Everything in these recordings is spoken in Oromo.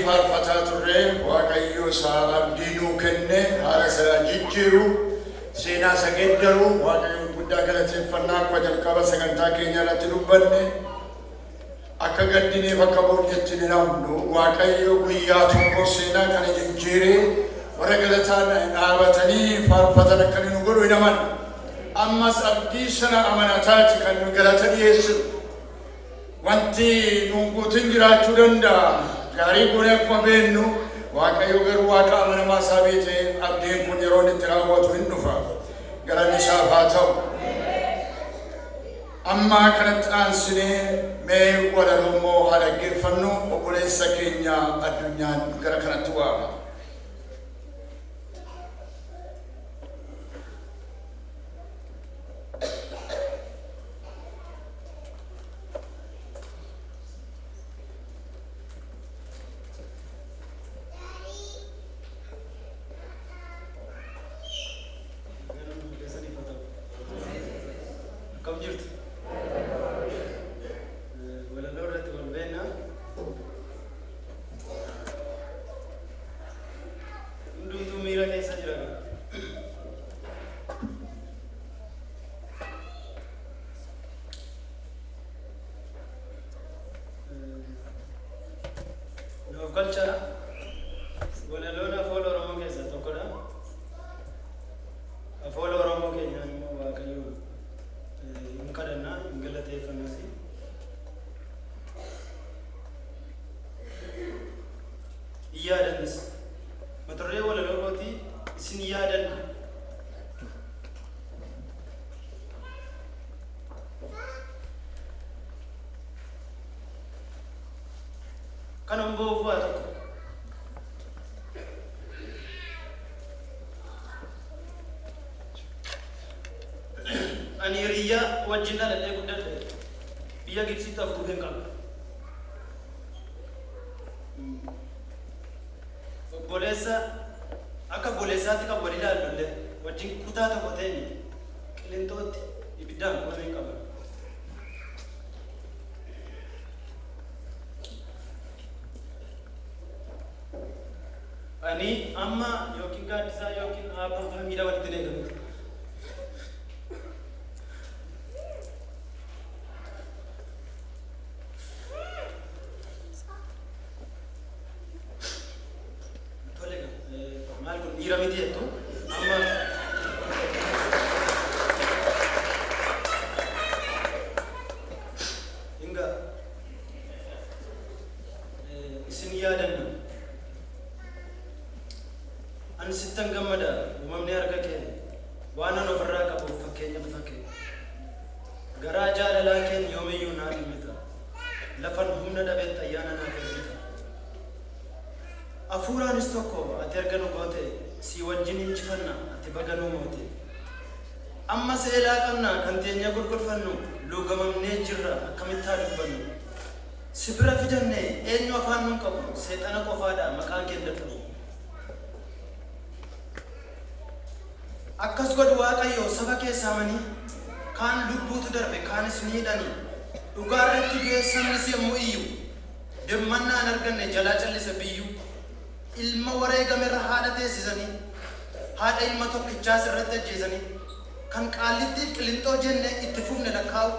faarfataa turre waaqayyo isaa abdiinuu kenne haala isaa jijjiiru seenaa isa geeddaru waaqayyo guddaa galateeffannaa akka jalqaba sagantaa keenya irratti dubbanne akka gaddineef akka boonyetti ni namnu waaqayyo guyyaa tokko seenaa kana jijjiiree warra galataan dhaabatanii faarfatan akka nu godhu hin amannu. Ammas abdii sana amanataati kan nu galata dhiyeessu. Wanti nuun guutuun jiraachuu danda'a. Gaarii goone akkuma beennu waaqayyo garuu waaqa amanamaa isaa beekee abdiin kun yeroo itti raawwatu hin dhufa. Galanni isaaf haa ta'u. Amma kanatti aansinee mee walaloo immoo haa dhaggeeffannu. Obboleessa keenya addunyaan gara kanatti waama. Wajjina lalee guddaadha biyya Gibsiitti afureen qaba. Obboleessa akka obboleessaatti kan wali ilaallu wajjin kutaa tokko ta'een qilleenxootti ibiddaan qabamee qaba. Ani amma yookiin gaaddisaa yookiin abbaan faamiidhaa walitti hin eegamu. Kan qaalitti qilleenxoo jenne itti fufne lakkaa'u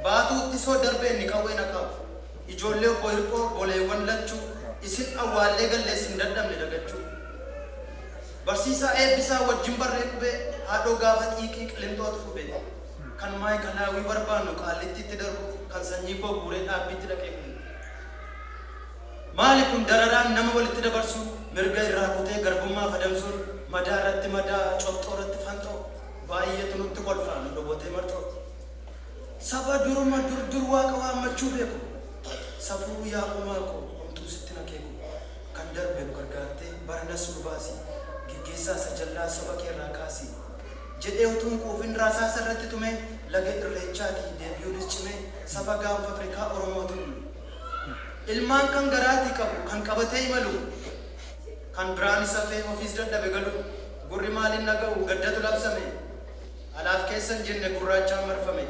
baatuutti soo darbee ni qawwee naqaa'u ijoollee boirqoo boleewwan lachuu isin awwaallee galleessin dadhabne dagachuu barsiisaa eebbisaa wajjin barree qubee haadhoo gaafa xiiqii qilleenxootu fube kan maayikalaawii barbaannu qaalitti itti darbu kan sanyii koo guuree dhaabbiitti dhaqee kun maali kun dararaan nama walitti dabarsu mirga irraa kutee garbummaa fadamsuun madaa irratti madaa coxxoo irratti fanxoo baay'eetu nutti kolfaan dhobotee marxoo saba duruma dur waaqa waammachuu beeku safuu yaa uumaa koo homtuu sitti nakeeku kan darbe nu gargaartee baranas nu baasi gaggeessaa isa jallaa saba keerraa kaasi jedhee utuun quufin raasaasa irratti tume laga irreechaatii deebi'uunis cime saba gaanfa Afrikaa Oromootu ilmaan kan garaatii qabu kan qabatee imalu kan biraan isa fee ofiis dadhabe galu gurri maaliin naga'u gaddatu labsame alaaf keessan jenne gurraachaan marfame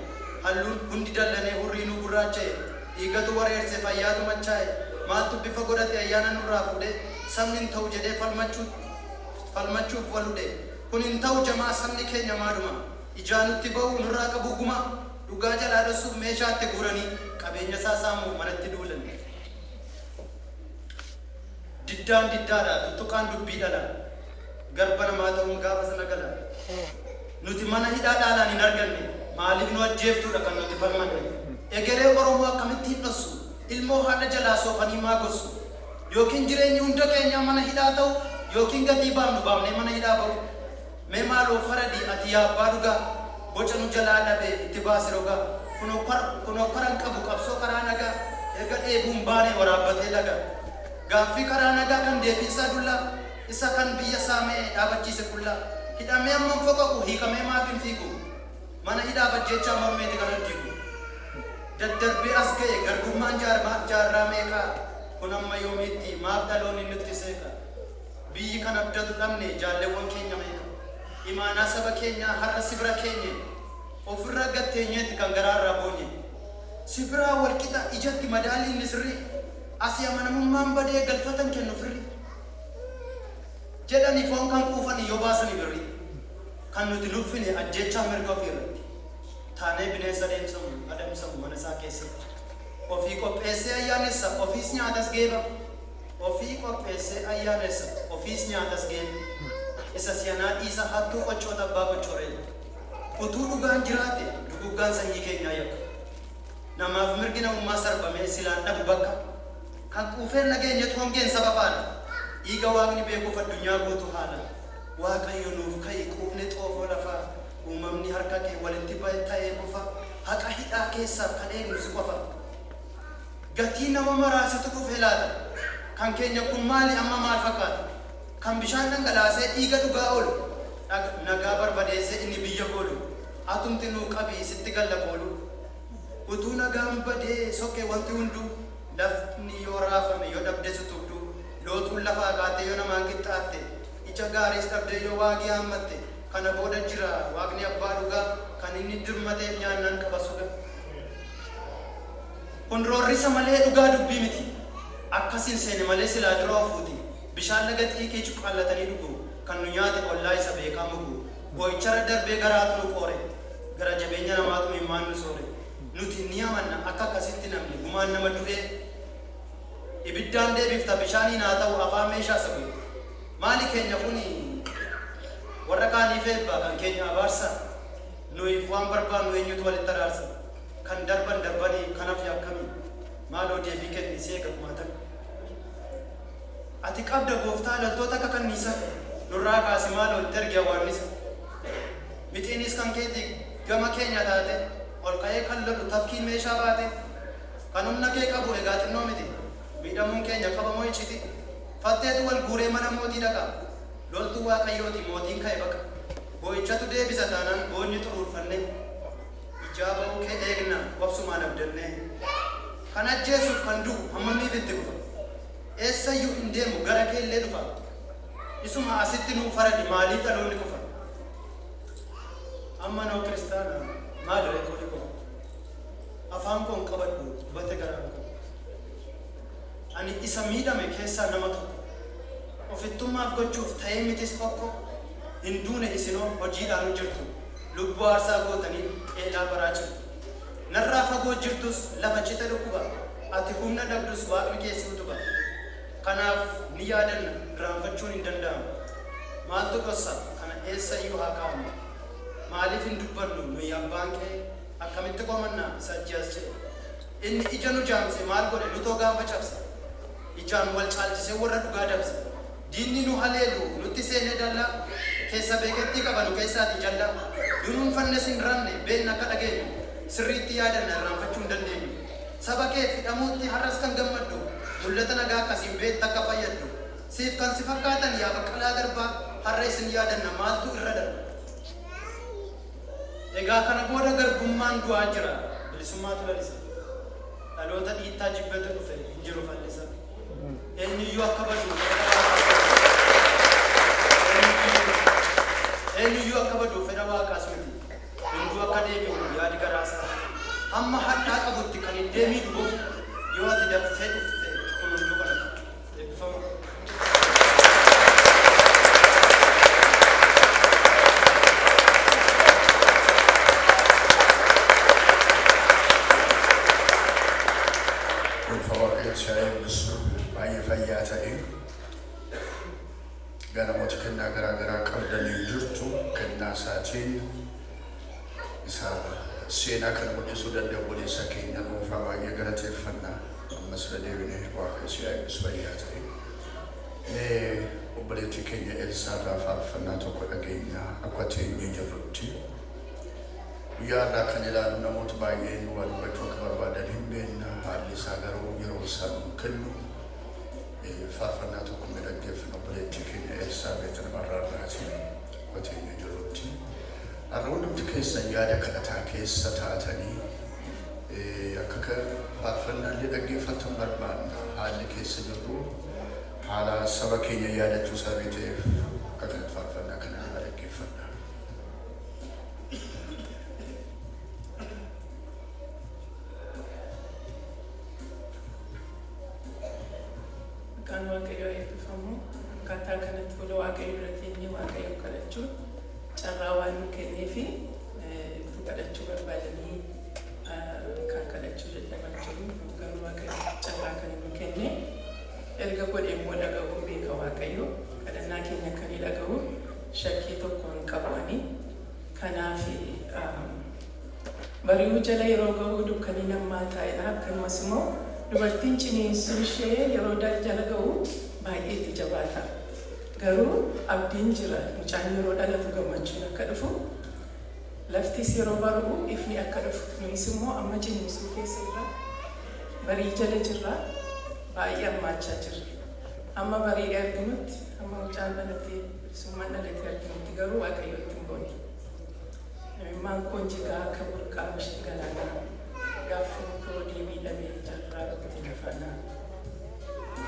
halluun hundi dallanee hurriinuu gurraacha'e dhiigatu wareerse fayyaatu machaa'e maaltu bifa godhate ayyaana nurraa fuudhee sabni hin ta'u jedhee falmachuuf waluudhe kun hin ta'u jamaa sabni keenya maaduma ijaanutti ba'u nurraa qabu guma dhugaa jalaa dhossuuf meeshaatti guuranii qabeenya isaa saamuuf manatti duulan diddaan diddaadha tuttuqaan dubbii dhala garba namaa ta'uun gaafa sana gala nuti mana hidhaa dhaalaan hin arganne maaliif nu ajjeeftuudha kan nuti falmanne egeree Oromoo akkamittiin dhossu ilmoo haadha jalaa soofanii maa gossu yookiin jireenyi hunda keenya mana hidhaa ta'u yookiin gatii baamnu baamnee mana hidhaa ba'u mee maaloo faradii ati yaa abbaa dhugaa boca nu jalaa dhabee itti baasi rogaa kunoo karan qabu qabsoo karaa nagaa erga dheebuun baanee waraabbatee laga gaaffii karaa nagaa kan deebiinsaa dullaa isa kan biyya saamee dhaabachiise kullaa hidhamee amman foqoqu hiikamee maaf hin fiigu mana hidhaa bajjechaa mormeeti kan hojjigu daddarbee as ga'e garbummaan jaarraa meeqaa kun amma yoomiitti maaf dhaloonni nutti seeqa biyyi kan abdatu dhabne jaalleewwan keenya meeqa imaanaa saba keenyaa har'a sibira keenya ofirra gatteenyeetti kan garaarraa boonye sibiraa walqixa ijatti madaalliin ni sirrii asii amanamummaan badee galfatan kennu firri jedhanii foon kan quufanii yoo baasanii birrii kan nuti nuffine ajjechaa mirga ofii irratti taanee bineensa adamsamu mana isaa keessatti ofii qopheessee ayyaanessa ofiis nyaatas geeba ofii qopheessee ayyaanessa ofiis nyaatas geeba isa siyanaa dhiisa hattuu qochoota abbaa qochooree utuu dhugaan jiraate duguggaan sanyii keenyaa yakka namaaf mirgi namummaa sarbamee silaan dhabu bakka kan quufeen nageenyatu hongeen saba faana dhiiga waaqni beekuuf addunyaa guutuu haala waaqayyo nuuf ka'e quufne xoofoo lafaa uumamni harka kee walitti ta'ee qofa haqa hidhaa keessaaf kan eegnu si qofa gatii nama maraasitu dhufe laata kan keenya kun maali amma maal fakkaata kan bishaan dhangalaasee dhiiga dhugaa oolu nagaa barbadeessee inni biyya koolu atumti nuu qabii sitti galla koolu utuu nagaan badee sokkee wanti hunduu lafni yoo raafame yoo dhabde sutubdu lootuun lafaa kaatee yoo namaan qixxaatte ija gaariis dhabde yoo waaqii hammatte kana booda jira waaqni abbaa dhugaa kan inni dirmateef nyaannan qaba suga kun roorrisa malee dhugaa dubbii miti akkasiin seene malee silaa dura ofuuti bishaan laga xiiqii cuqqaallatanii dhugu kan nu nyaate ollaa isa beekaa mugu boo'ichara darbee garaatu nu qoore gara jabeenya namaatu himmaan nu soore nuti ni amanna akka akkasitti namni gumaan nama du'ee ibiddaan deebifta bishaaniin haa ta'u afaan meeshaa sabu maali keenya kuni warra kaaniif eebbaa kan keenya abaarsa nuyiif waan barbaannu eenyutu walitti araarsa kan darbanii kanaaf yakkamii maaloo deebii kenni seeqa kumaatan ati qabda gooftaa loltoota akka kanniisa nurraa kaasi maaloo itti ergi hawaannisa mixiinis kan keetii gama keenya taate ol ka'ee kan lolu tafkiin meeshaa baate kan humna kee qabu egaa xinnoo miti miidhamuun keenya qabamoo iciti fatteetu wal guuree mana mootii dhaqa loltuu waaqayyooti mootiin ka'e baqa boo'ichatu deebisa taanaan boonyi xuruurfanne ijaa ba'uu kee eegna wabsumaan abdanne kan ajjeesuuf kan du'u hammamiif itti dhufa eessayyuu hin deemu gara kee illee dhufa isuma asitti nuu faradi maaliif dhaloonni kufa amma noo kiristaana maadire kooli koo afaan koon qabadhu dubate garaan koo ani isa miidhame keessaa nama tokko ofittummaaf gochuuf ta'ee mitis tokko hin duune isinoo hojiidhaan jirtu lubbuu aarsaa gootanii eelaa baraa jirtu narraa fagoo jirtus lafa cite dhukkuba ati humna dhabdus waaqni keessi utuba kanaaf ni yaadanna irraanfachuun hin danda'amu maaltu dhossa kana eessa iyyuu haa kaa'amu maaliif hin dubbannu nuyi abbaan kee akkamitti qomannaa isa ajjeas jedhe inni ija nu jaamse maal godhe nutoo gaafa cabsa ijaan wal caalchisee warra dhugaa dabsa diinni nu haleelu nutti seenee dallaa keessa beekettii qaba nu keessaati jallaa dunuunfannes hin ranne beekna akka dhageenyu sirriitti yaadanna irraanfachuu hin dandeenyu saba kee fidhamuutti har'as kan gammaddu mul'ata nagaa akkasiin beekta akka fayyaddu siif kan si fakkaatan yaa Baqqalaa Garbaa har'a isin yaadanna maaltu irra darba egaa kana booda garbummaan du'aa jira bilisummaatu lalisa dhaloota dhiittaa jibbetu dhufe hin jiru fallisa eenyuyyuu akka badu fedha waaqaas miti hunduu akka deebi'u yaadi garaasaa hamma hadhaa qabutti kan hin deemii dhufuuf yoo ati daftee dhufte kun Gana moti kena gara-gara kardani jirtu kena saatiin isa seenaa kana mul'isuu danda'u obboleessa keenya dhuunfaa baay'ee galateeffannaa ammas irra deebinee waaqa ishee eebbisu fayyaa ta'e. Obboleettii keenya Elsaa irraa faarfannaa tokko dhageenya akka teenyee jirrutti. Guyyaa irraa kan ilaalu namoota baay'een waa dubbachuu akka barbaadan hin beekna haalli isaa garuu yeroo isaan kennu faarfannaa tokko dhaggeeffannaa obboleettii keenya Elsaa beektan barraarraati akka teenyee jirrutti. Har'a hundumti keessan yaada kadhataa keessa taatanii akka faarfannaallee dhaggeeffatan barbaadna haalli keessa jirru haala saba keenya yaadachuu sabii ta'eef akka kanatti faarfannaa kana nama dhaggeeffadha. Kan waaqayyo eebbifamu akkaataa kanatti fuula waaqayyo bira teenyee waaqayyo kadhachuu carraa waan nu kenneefi kadhachuu barbaadanii kan kadhachuu dadhaban jiru garuu waaqayyo carraa kan nu kenne erga godhee immoo dhaga'uun beeka waaqayyo kadhannaa keenya kan dhaga'u shakkii tokkoon qabanii kanaaf bari'uu jala yeroo ga'uu dukkanni namaa taa'edha akkasumas immoo dubartiin ciniinsuu ishee yeroo jala ga'u baay'eetti jabaata garuu abdiin jira mucaan yeroo dhalatu gammachuun akka dhufu laftis yeroo baru ifni akka dhufu nunis immoo amma ciniinsuu keessa irra barii jala jirra baay'ee ammaachaa jirra amma barii arginutti amma mucaan dhalatee bilisummaan dhalatee arginutti garuu waaqayyotti hin boone imimmaan koon jigaa akka burqaa bishee galaanaa gaaffii koo deebii dhabee jarraa itti lafanaa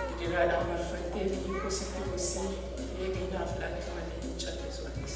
gidiraadhaan marfattee biyyi koo sitti gorsii deebii naaf laatti malee hin callisu anis.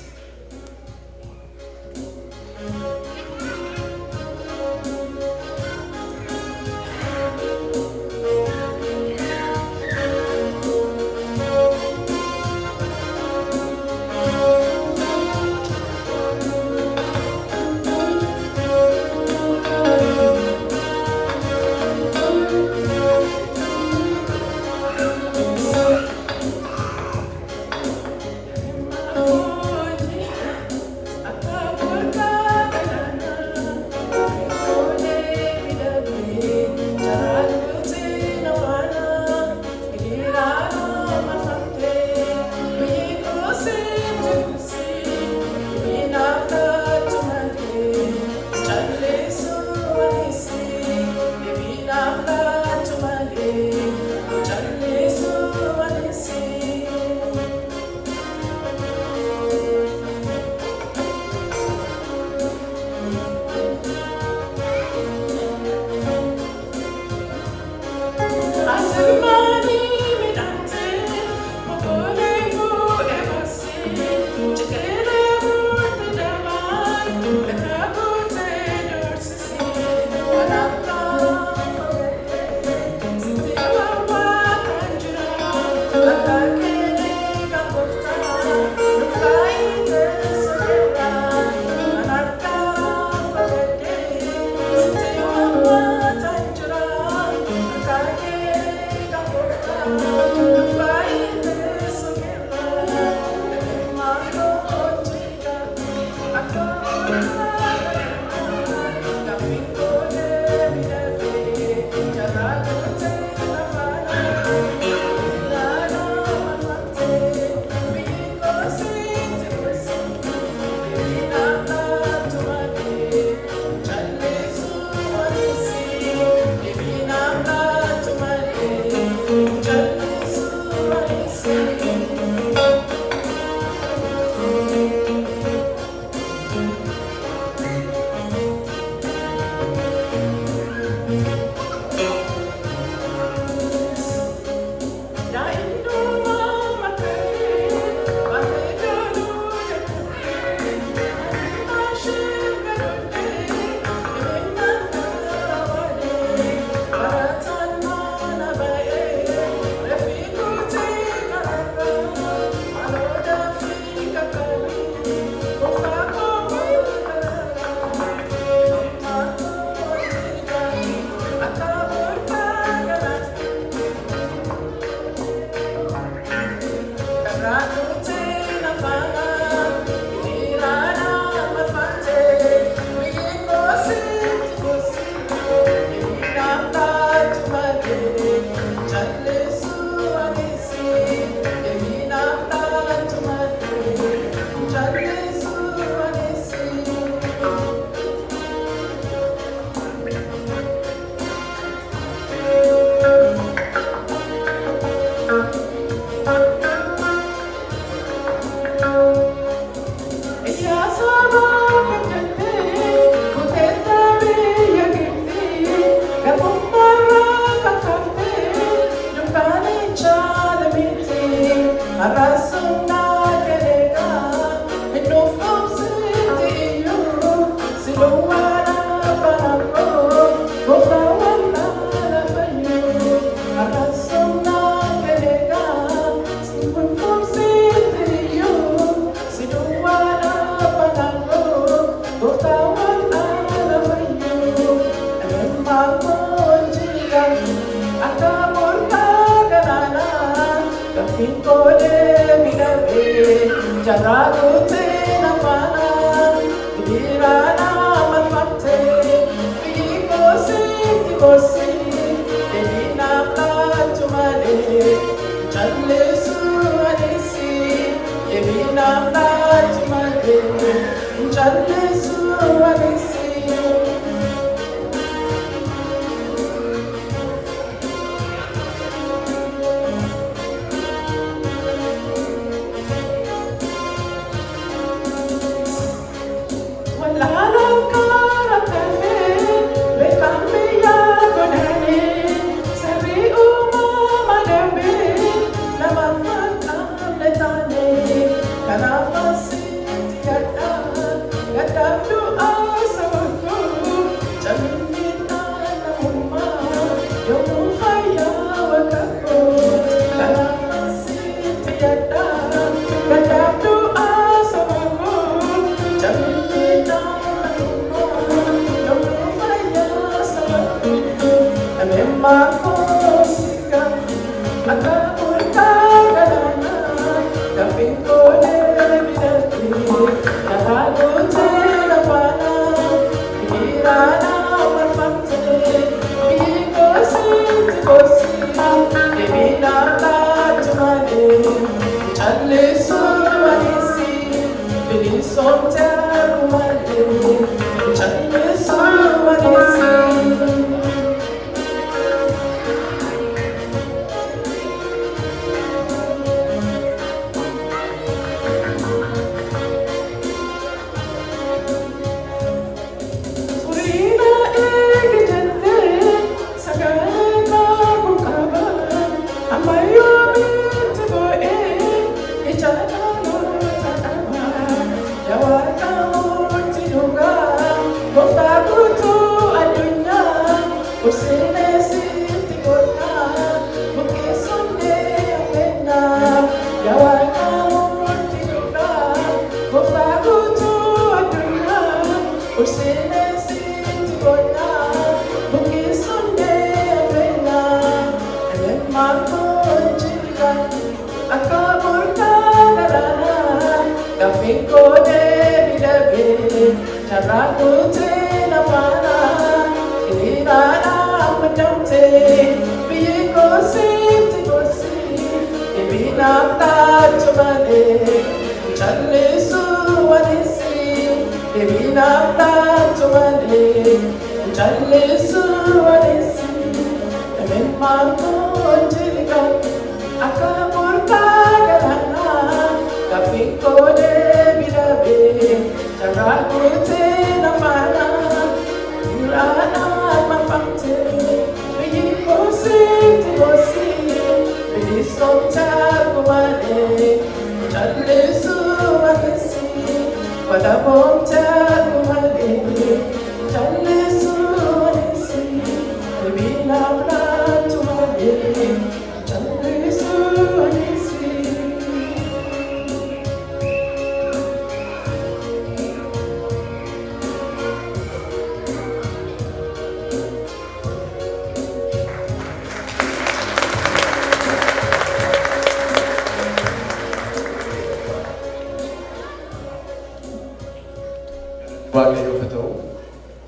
waaqayyo fata'u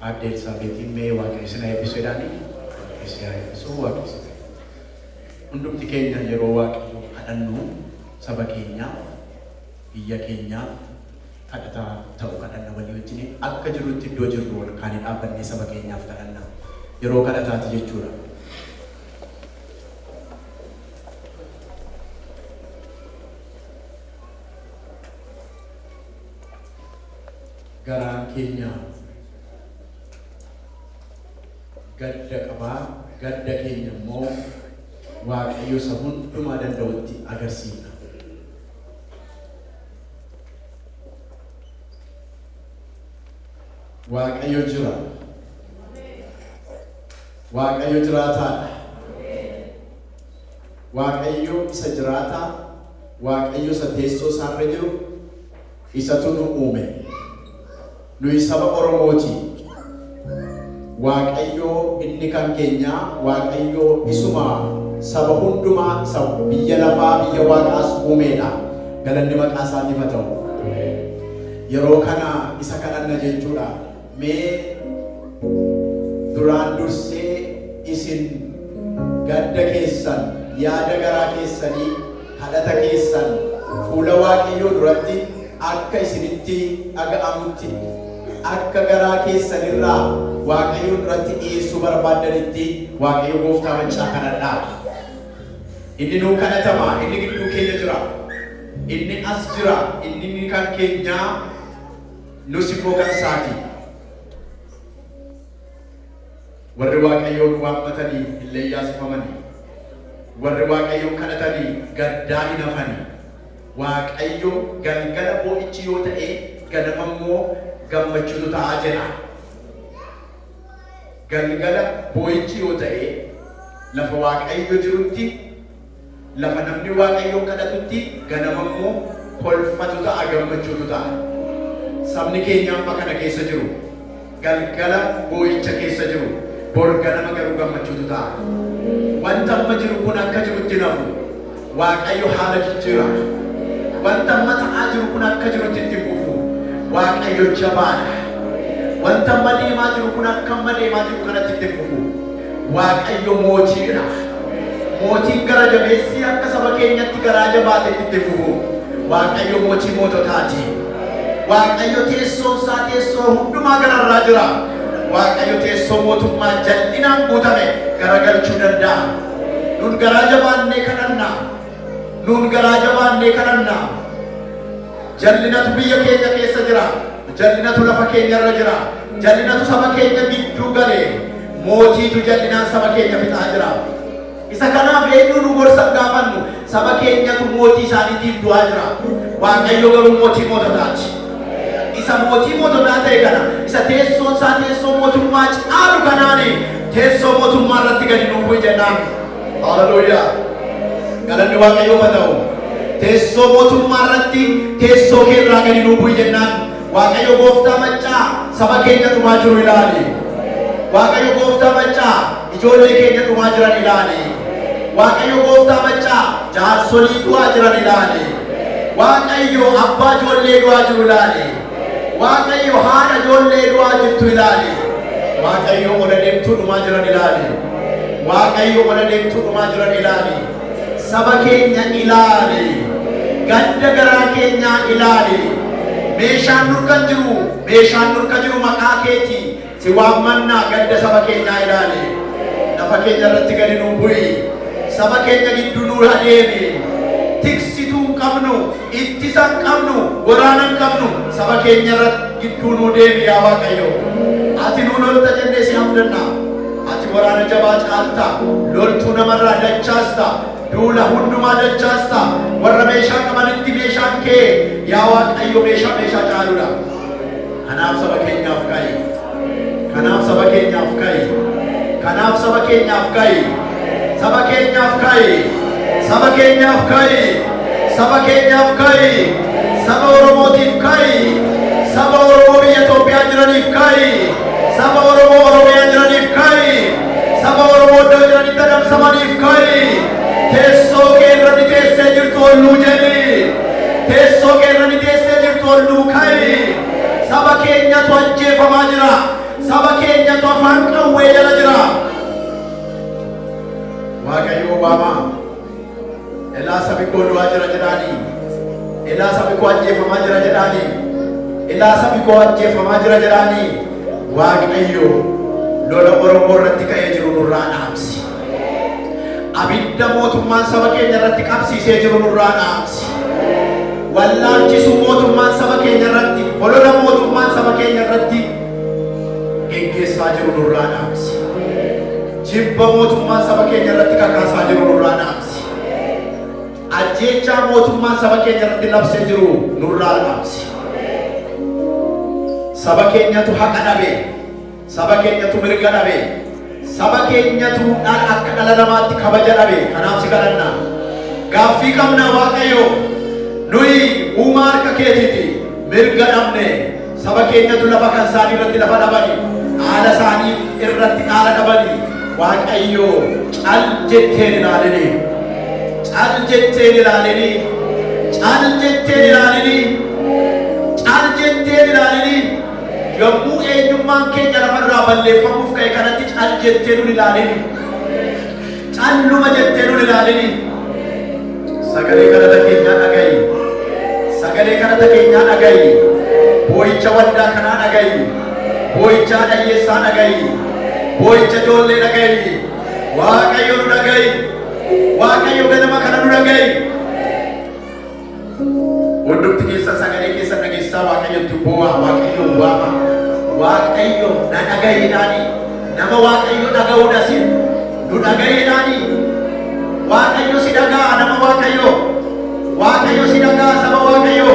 addee Elsaabeetiin mee waaqayyo isin eebbiseedhaani isin eebbisu waaqayyo hundumti keenya yeroo waaqayyo kadhannu saba keenyaaf biyya keenyaaf kadhataa ta'u kadhanna walii wajjin akka jirutti iddoo jirru wal kaanii dhaabbannee saba keenyaaf kadhanna yeroo kadhataati jechuudha. Garaan keenya gadda qabaa gadda keenya immoo waaqayyo isa hundumaa danda'utti agarsiifna. Waaqayyo jira. Waaqayyo jiraataadha. Waaqayyo isa jiraataa, waaqayyo isa teessoo isaarra jiru, isatu nu uume. Nuyi saba Oromooti. Waaqayyo inni kan keenya, waaqayyo isuma saba hundumaa isa biyya lafaa biyya waaqaas uumeedha. Galanni maqaa isaatiif haa ta'u. Yeroo kana isa kadhanna jechuudha. Mee duraan dursee isin gadda keessan yaada garaa keessanii kadhata keessan fuula waaqayyoo duratti akka isinitti dhaga'amutti akka garaa keessanirraa waaqayyoo duratti dhiyeessuu barbaadanitti waaqayyo gooftaa maccaa kadhadhaa. Inni nuu kadhatama, inni gidduu keenya jira, inni as jira, inni kan keenyaa nus immoo kan isaati. Warri waaqayyoon waammatanii illee yaasifamanii, warri waaqayyoon kadhatanii gaddaa hin hafanii. Waaqayyo galgala boo'ichi yoo ta'e ganama immoo gammachuutu ta'aa jedha. Galgala boo'ichi yoo ta'e lafa waaqayyo jirutti, lafa namni waaqayyoon kadhatutti ganama immoo kolfatu ta'a, gammachuutu ta'a. Sabni keenya amma kana keessa jiru, galgala boo'icha keessa jiru. Borga nama garuu gammachuutu ta'a. Wanta amma jiru kun akka jirutti nafu waaqayyo haala jijjiira. Wanta amma ta'aa jiru kun akka jirutti itti fufu waaqayyo jabaadha. Wanta amma deemaa jiru kun akka amma deemaa jiru kanatti itti fufu waaqayyo mootiidha. Mootiin gara jabeessi akka saba keenyatti garaa jabaatetti itti fufu waaqayyo mootii moototaati. Waaqayyo teessoon isaa teessoo hundumaa gararraa jira. Waaqayyo teessoo mootummaa jal'inaan guutame garagalchuu danda'a. Nun garaa jabaannee kadhanna. Nun garaa jabaannee kadhanna. Jal'inatu biyya keenya keessa jira. Jal'inatu lafa keenya irra jira. Jal'inatu saba keenya gidduu galee mootiitu jal'inaan saba keenya fixaa jira. Isa kanaaf eenyu nu gorsa gaafannu saba keenyatu mootii isaaniitiif du'aa jira. Waaqayyo garuu mootii moototaati. Isa mootii moototaa ta'e kana isa teessoon isaa teessoo mootummaa caalu kanaani teessoo mootummaa irratti gadi nu bu'e jennaan. Hallelujaa. Galanni waaqayyoof haa ta'u. Teessoo mootummaa irratti teessoo keerraa gadi nu bu'e jennaan. Waaqayyo gooftaa maccaa saba keenya dhumaa jiru ilaali. Waaqayyo gooftaa maccaa ijoollee keenya dhumaa jiran ilaali. Waaqayyo gooftaa maccaa jaarsolii du'aa jiran ilaali. Waaqayyo abbaa ijoollee du'aa jiru ilaali. Waaqayyo haadha ijoollee du'aa jirtu ilaali. Waaqayyo ola deemtuu dhumaa jiran ilaali. Waaqayyo ola deemtuu dhumaa jiran ilaali. Saba keenya ilaali. Gadda garaa keenya ilaali. Meeshaan nurkan jiru maqaa keeti. Si waammannaa gadda saba keenyaa ilaali. Lafa keenya irratti gadi nu bu'i. Saba keenya gidduu nu adeemi. Tiksituu hin qabnu, ittisa hin qabnu, waraana hin qabnu. Saba keenya irratti gidduu nu deemi yaa Waaqayyo. Ati nu lolta jennee si hamdanna. Ati waraana jabaa caalta. Loltuu namarraa dachaasta. Duula hundumaa dachaasta. Warra meeshaa qabanitti meeshaan kee yaa Waaqayyo meeshaa caaludha. Kanaaf saba keenyaaf ka'i. Kanaaf saba keenyaaf ka'i. Kanaaf saba keenyaaf ka'i. Saba keenyaaf ka'i. Saba keenyaaf ka'i. Saba keenyaaf ka'i. Saba Oromootiif ka'i. Saba Oromoo biyya Itoophiyaa jiraniif ka'i. Saba Oromoo Oromiyaa jiraniif ka'i. Saba Oromoo iddoo jiranitti adamsamaniif ka'i. Teessoo kee irratti teessee jirtu olluu jedhi. Teessoo kee irratti teessee jirtu olluu ka'i. Saba keenyatu ajjeefamaa ajjeefamaa jira. Saba keenyatu afaan qawwee jala jira. Waaqayyo waama. Elaa sabi koo du'aa jira jedhaanii. Elaa sabi koo ajjeefamaa jira jedhaanii. Elaa sabi koo ajjeefamaa jira jedhaanii. Waaqayyo lola Oromoo irratti ka'ee jiru nurraa dhaamsi. Abidda mootummaan saba keenya irratti qabsiisee jiru nurraa dhaamsi. Wallaalchisuu mootummaan saba keenya irratti, holola mootummaan saba keenya irratti geggeessaa jiru nurraa dhaamsi. Jibba mootummaan saba keenya irratti kakaasaa jiru nurraa dhaamsi. Ajjeechaa mootummaan saba keenya irratti labsee jiru nurraa dhaamsi. Saba keenyatu haqa dhabe, saba keenyatu mirga dhabe, saba keenyatu akka dhala namaatti kabaja dhabe. Kanaaf si kadhanna. Gaaffii qabna Waaqayyo. Nuyi uumaa harka keetiiti. Mirga dhabne. Saba keenyatu lafa kan isaanii irratti lafa dhabani. Haala isaanii irratti haala dhabani. Waaqayyo cal jetteen ilaalini. Cal jetteen ilaalini. Cal jetteen ilaalini. Cal jetteen ilaalini. Yommuu eenyummaan keenya lafarraa balleeffamuuf ka'e kanatti cal jettee nun ilaalini. Calluma jettee nun ilaalini. Sagalee kadhata keenyaa dhaga'i. Sagalee kadhata keenyaa dhaga'i. Boo'icha waldaa kanaa dhaga'i. Boo'icha dhayyeessaa dhaga'i. Boo'icha ijoollee dhaga'i. Waaqayyo nu dhaga'i. Waaqayyo ganama kana nu dhaga'i. Hundumti keessa sagalee keessa dhageessaa Waaqayyotti boo'a. Waaqayyo waama. Waaqayyo na dhaga'iidhaani. Nama Waaqayyo dhaga'uudhas nu dhaga'iidhaani. Waaqayyo si dhaga'a nama Waaqayyo. Waaqayyo si dhaga'a saba Waaqayyo.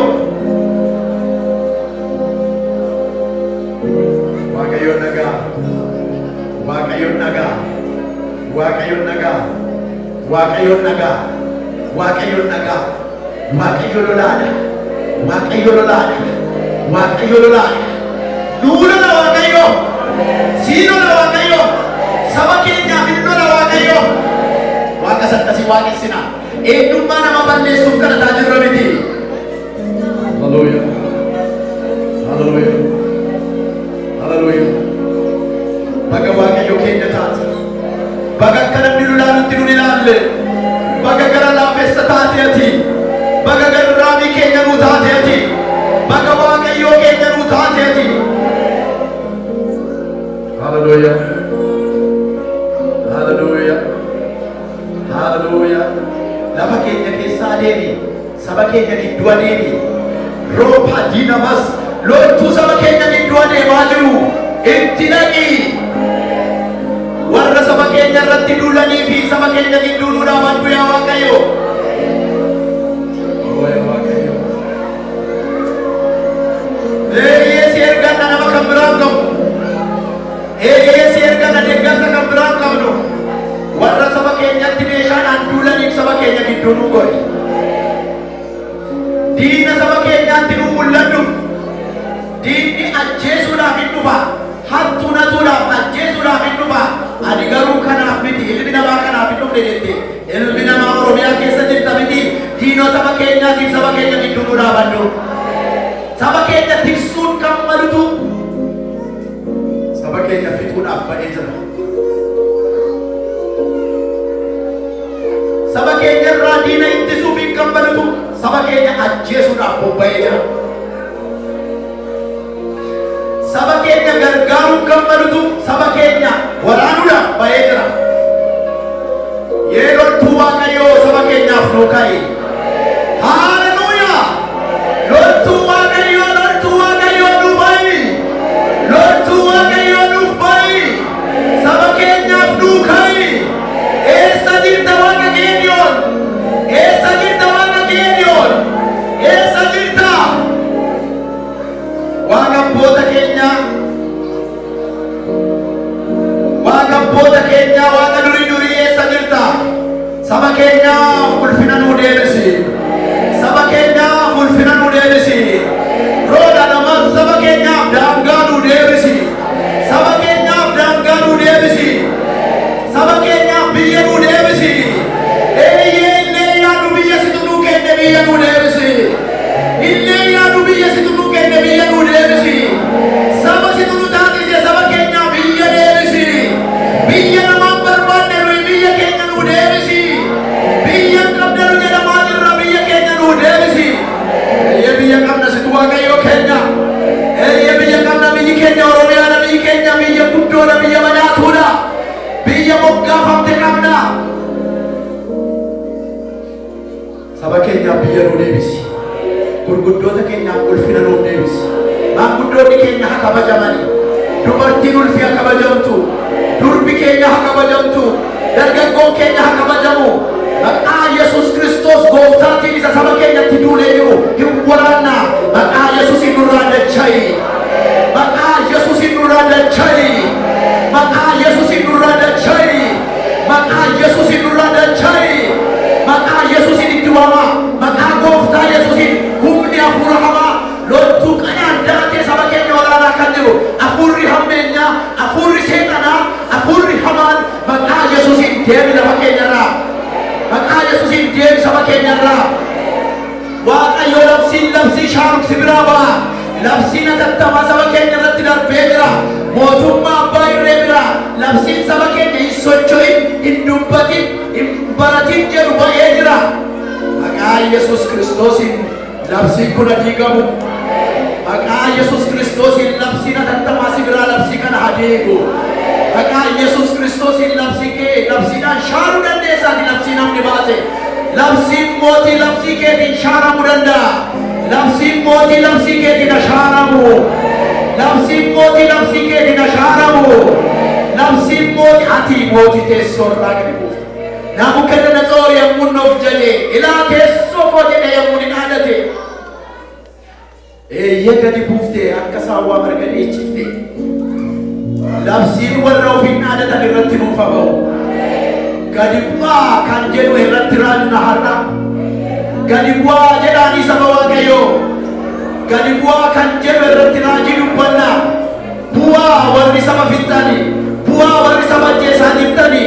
Waaqayyo dhaga'a. Waaqayyo dhaga'a. Waaqayyo dhaga'a. Waaqayyo dhaga'a. Waaqayyo dhaga'a. Waaqayyo lolaadha. Waaqayyo lolaadha. Waaqayyo lolaadha. Nuulola Waaqayyo. Siinola Waaqayyo. Saba keenyaaf hinnola Waaqayyo. Waaqa saddasii waaqessina. Eenyummaa nama balleessuuf kadhataa jirra miti. Hallelujah. Hallelujah. Hallelujah. Baga Waaqayyo keenya taate. Baga akka namni nu ilaalutti nun ilaalle. Baga gara laafessa taate ati. Baga garraamii keenya nu taate ati. Baga Waaqayyo keenya nu taate ati. Hallelujah. Hallelujah. Hallelujah. Lafa keenya keessa adeemi. Saba keenya gidduu adeemi. Rooba diinamas loltuu saba keenya gidduu adeemaa jiru. Itti dhaqi. Warra saba keenya irratti duulanii fi saba keenya gidduu nu dhaabannu yaa Waaqayyo. Yeesi erganna nama kan biraan qabu. Yeesi erganna deeggarsa kan biraan qabnu. Warra saba keenyatti meeshaadhaan duulaniif saba keenya gidduu nu godhi. Diina saba keenyaatti nu mul'annu. Diinni ajjeesuudhaaf hin dhufa. Hattuunatuudhaaf ajjeesuudhaaf hin dhufa. Ani garuu kanaaf miti. Ilmi namaa kanaaf hin dhufne jette. Ilmi namaa Oromiyaa keessa jirta miti. Diinoo saba keenyaatiif saba keenya gidduu nu dhaabannu. Saba keenya tiksuun kan malutu saba keenya fixuudhaaf ba'ee jira. Saba keenya irraa diina ittisuuf hin kan malutu saba keenya ajjeesuudhaaf bobba'ee jira. Saba keenya gargaaruun kan malutu saba keenya waraanuudhaaf ba'ee jira. Loltuu Waaqayyoo saba keenyaaf nuu ka'e. Hallelujah! Loltuu Waaqayyoo nuu ba'i. Loltuu Waaqayyoo nuuf ba'i. Saba keenyaaf nuu ka'e. Eessa jirta Waaqa Gidewoon? Eessa jirta Waaqa Gidewoon? Eessa jirta? Waaqa abboota keenya. Waaqa abboota keenya Waaqa durii eessa jirta? Saba keenyaaf ulfina nuu deebisi. Saba keenyaaf ulfina nuu deebisi. Rooda namaaf saba keenyaaf daangaa nuu deebisi. Saba keenyaaf daangaa nuu deebisi. Saba keenyaaf biyya nuu deebisi. Illee yaadu biyya situ nuu kenne biyya nuu deebisi. Illee yaadu biyya situ nuu kenne biyya nuu deebisi. Saba situ nuu deebisi. Gurguddoota keenyaaf ulfina nuuf deebisi. Maanguddoonni keenya haa kabajamanii. Dubartiin ulfi haa kabajamtu. Durbi keenya haa kabajamtu. Dargaggoon keenya haa kabajamu. Maqaa Yesuus Kiristoos gooftaatiin isa saba keenyatti duulee jiru hin waraanna. Maqaa Yesuusin nurraa dacha'i. Maqaa Yesuusin nurraa dacha'i. Maqaa Yesuusin nurraa dacha'i. Maqaa Yesuusin nurraa dacha'i. Maqaa Yesuusin itti waama. Maqaa gooftaa Yesuusin humni hafuura hamaa loltuu qanaan daatee saba keenya waraanaa kan jiru hafuurri hammeenyaa, hafuurri seexanaa, hafuurri hamaan maqaa Yesuusin deebi lafa keenyarraa. Maqaa Yesuusin deebi saba keenyarraa. Waaqayyo labsii shaaruksi biraa ba'a. Labsiin atattamaa saba keenya irratti darbee jira. Mootummaa abbaa irree bira labsiin saba keenya hin socho'in, hin dubbatin, hin baratin jedhu ba'ee jira. Maqaa Yesuus Kiristoosin labsiin kun diigamu. Maqaa Yesuus Kiristoosin labsiin atattamaa si biraa labsii kana hadeegu. Maqaa Yesuus Kiristoosin labsiidhaan shaaruu dandeessaati labsii namni baate. Labsiin mootii labsii keetiin shaaramuu danda'a. Labsiin mootii labsii keetiin shaaramu. Labsiin mootii labsii keetiin shaaramu. Labsiin mootii ati mootii teessoo irraa gadi buufte. Nabukadnezar yommuu nuuf jedhe ilaa teessoo koo jedhe yommuu ni dhaadate. Eeyyee gadi buufte akka saawwaa marga dheechifte. Labsiin warra ofiin dhaadatan irratti nuuf haa ba'u. Gadi bu'aa kan jedhu irratti raajuna har'a. Gadi bu'aa jedhaanii saba Waaqayyoo. Gadi bu'aa kan jedhu irratti raajii dubbanna. Bu'aa warri saba fixxani. Bu'aa warri saba ajjeesaa jirtani.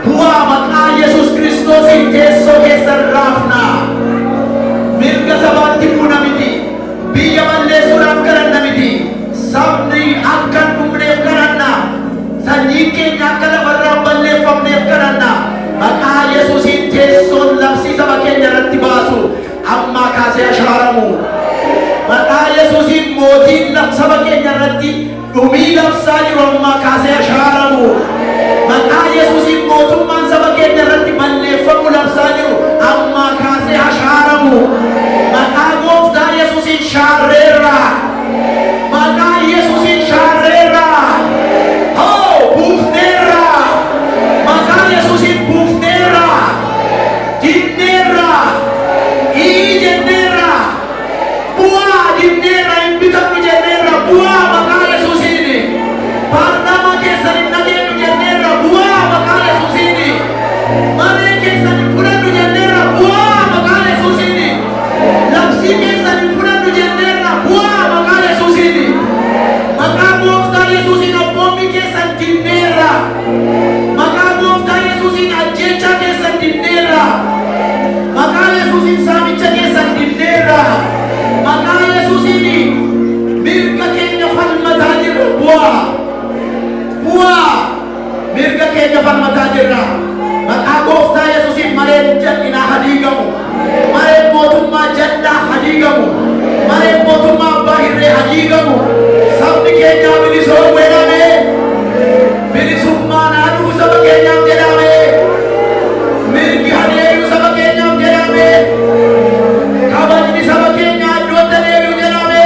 Bu'aa maqaa Yesuus Kiristoosiin teessoo keessan raafna. Mirga sabaatti buuna miti. Biyya balleessuudhaaf kadhanna miti. Sabni akka hin dhumneef kadhanna. Sanyiin keenya akka lafarraa hin balleeffamneef kadhanna. Maqaa Yesuusiin teessoon labsii saba keenya irratti baasu amma kaasee ashaaramu. Maqaa Yesuusiin mootiin saba keenya irratti dhumii labsaa jiru amma kaasee ashaaramu. Maqaa Yesuusiin mootummaan saba keenya irratti balleeffamu labsaa jiru amma kaasee ashaaramu. Maqaa gooftaa Yesuusiin shaarreerra. Maqaa Yesuusiin shaarreerra. Hoo buufneerra. Maqaa Yesuusiin buufneerra. Dinneerra. Jenneerra. Bu'aa dinneerra hin bitamnu jenneerra. Bu'aa maqaa Yesuusiin. Paarlaamaa keessan hin dhageenyu jenneerra. Bu'aa maqaa Yesuusiin. Maree keessan hin fudhannu jenneerra. Bu'aa maqaa Yesuusiin. Labsii keessan hin fudhannu jenneerra. Bu'aa maqaa Yesuusiin. Maqaa gooftaa Yesuusiin abboommi keessan dinneerra. Maqaa gooftaa Yesuusiin ajjeechaa keessan dinneerra. Maqaa Yesuusiin saamicha keessan dinneerra. Maqaa Yesuusiin mirga keenya falmataa jirra. Bu'aa mirga keenya falmataa jirra. Maqaa gooftaa Yesuusiin mareen jal'inaa hadiigamu. Mareen mootummaa jal'aa hadiigamu. Mareen mootummaa abbaa hirree hadiigamu. Sabni keenyaa bilisoo wedhame. Bilisummaan haa dhufu saba keenyaaf jedhame. Mirgi hadeeyu saba keenyaaf jedhame. Kabajni saba keenyaa iddootti deebi'u jedhame.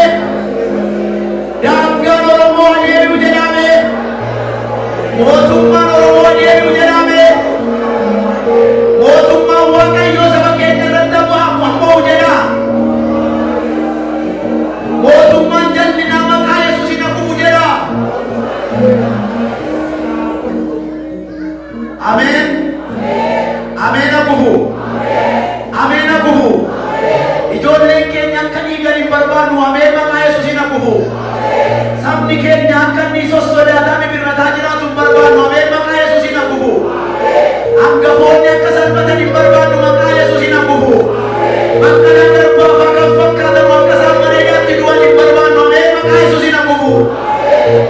Daangaan Oromoo deebi'u jedhame. Mootummaan Oromoo deebi'u jedhame. Mootummaan Waaqayyoo saba keenya irratti ammoo jedha. Mootummaan jal'inaa maqaa Yesuusiin hafuuf jedha. Ameen. Ameen hafuuf. Ameen hafuuf. Ijoolleen keenya akka dhiigan hin barbaannu ameen maqaa Yesuusiin hafuuf. Sabni keenya akka inni sossodaataa birrataa jiraatu hin barbaannu ameen maqaa Yesuusiin hafuuf. Hangafoonni akka salphatan hin barbaannu maqaa Yesuusiin hafuuf. Bakka darbaa kan fakkaatan akka isaan mareegaatti du'an hin barbaannu ameen maqaa Yesuusiin hafuuf.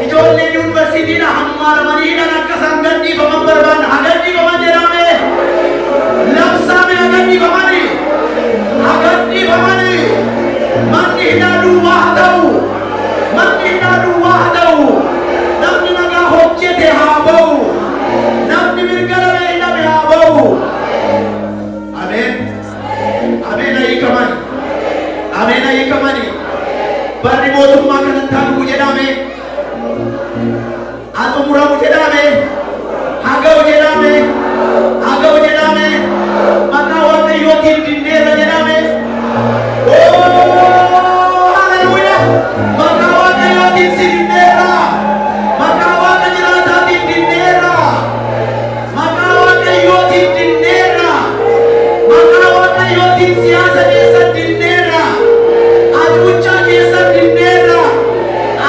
Ijoolleen yuunivarsiitiidha hammaaramaniidhaan akka isaan gadhiifaman barbaanna hagadhiifaman jedhame. Labsaame hagadhiifamani. Hagadhiifamani. Manni hidhaa duwwaa haa ta'u. Manni hidhaa duwwaa haa ta'u. Namni nagaa hojjete haa ba'u. Namni mirga lamee hidhame haa ba'u. Ameen. Ameen. Hiikaman. Amen ayyakamani. Barri mootummaa kanattaan jedhame. Atumuramu jedhame. Haga'u jedhame. Haga'u jedhame. Maqaa Waaqayyootiin dinneerra jedhame. Hallelujah. Maqaa Waaqayyootiin si dinneerra. Maqaa Waaqa jiraataatiin dinneerra. Maqaa Waaqayyootiin dinneerra. Maqaa Waaqayyootiin siyaasa keessa dinneerra. Aduuchaa keessa dinneerra.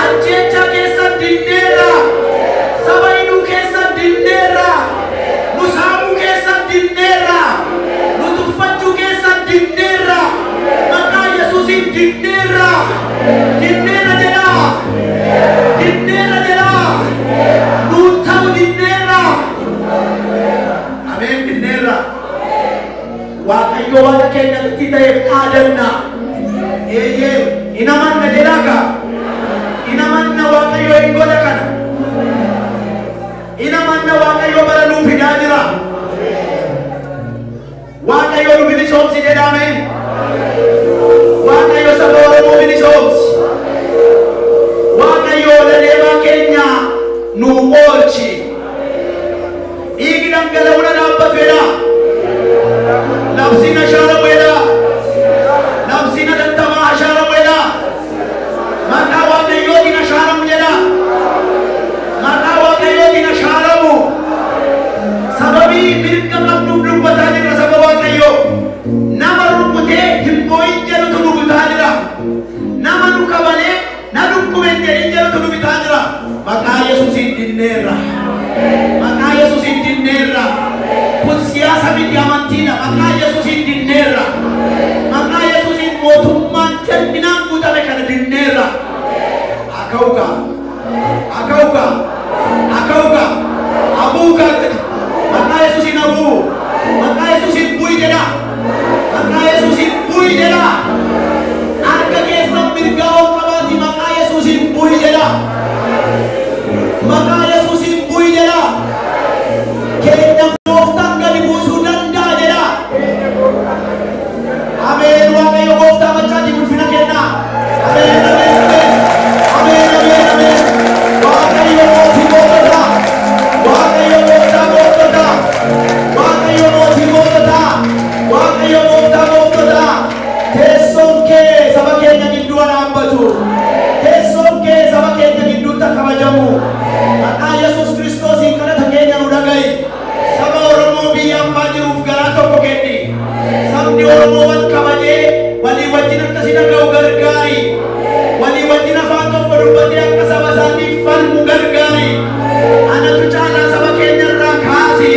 Ajjeecha keessa dinneerra. Saba hidhuu keessa dinneerra. Nu saamuu keessa dinneerra. Nu tuffachuu keessa dinneerra. Maqaa Yesuusiin dinneerra. Dinneerra jedha. Dinneerra jedha. Nuun ta'u dinneerra. Ameen dinneerra. Waaqayyo Waaqa keenyatti ta'eef dhaadanna. Eeyyee inamanna jedhaka. Inamanna Waaqayyo hin godha kana. Inamanna Waaqayyo bara nuu fidaa jira. Waaqayyo nu bilisoomsi jedhame. Waaqayyo saba Oromoo bilisoomsi. Waaqayyo ladeebaa keenya nu oolchi. Dhiigi dhangala'uu dhaabbatu jedha. Labsiin ashaaramu jedha. Labsiin atattamaa ashaaramu jedha. Maqaa Waaqayyootiin ashaaramu jedha. Maqaa Waaqayyootiin ashaaramu. Sababii mirga qabnuuf dubbataa jirra saba Waaqayyo. Nama rukutee hin boo'in jedhutu nu bitaa jira. Nama nu kabalee na dhukkuben jedhin jedhutu nu bitaa jira. Maqaa Yesuusiin dinneerra. Maqaa Yesuusiin dinneerra. Kun siyaasa miti amantiidha. Maqaa Yesuusiin dinneerra. Maqaa Yesuusiin mootummaan jal'inaan guutame kana dinneerra. Akauka. Akauka. Akauka. Abuuka. Maqaa Yesuusiin abuu. Maqaa Yesuusiin bu'i jedha. Maqaa Yesuusiin bu'i jedha. Harka keessan mirgaa ol qabaati. Maqaa Yesuusiin bu'i jedha. Maqaa Yesuusiin bu'i jedha. Keenya gooftaan gadi buusuu danda'a jedha. Ameen. Waaqayyo gooftaa machaatiif ulfina kenna. Ameen. Ameen. Ameen. Ameen. Ameen. Ameen. Waaqayyo mootii gootota. Waaqayyo gooftaa gootota. Waaqayyo mootii gootota. Waaqayyo gooftaa gootota. Teessoon kee saba keenya gidduu dhaabbatu. Teessoon kee saba keenya gidduutti kabajamu. Maqaa Yesuus Kiristoosiin kadhata keenya nu dhaga'i. Saba Oromoo biyya abbaa jiruuf garaa tokko kenni. Sabni Oromoo wal kabajee walii wajjin akkasi dhaga'u gargaari. Walii wajjin afaan tokko dubbatee akka saba isaatiif falmu gargaari. Anatu caalaa saba keenya irraa kaasi.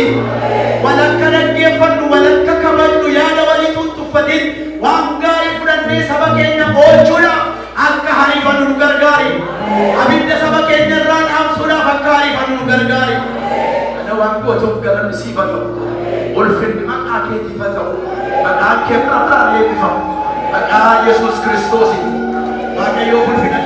Wal akka dhaggeeffannu, wal akka kabajnu, yaada walii tuttuffatin waan gaarii fudhannee saba keenya oolchuudhaaf akka hariifannu nu gargaari. Abidda saba keenya irraa dhaamsuudhaaf akka hariifannu nu gargaari. Ana waan gootuuf galanni siif haa ta'u. Ulfinni maqaa keetiif haa ta'u. Maqaa kee irraa eebbifamu. Maqaa Yesuus Kiristoosiin. Waaqayyoo ulfina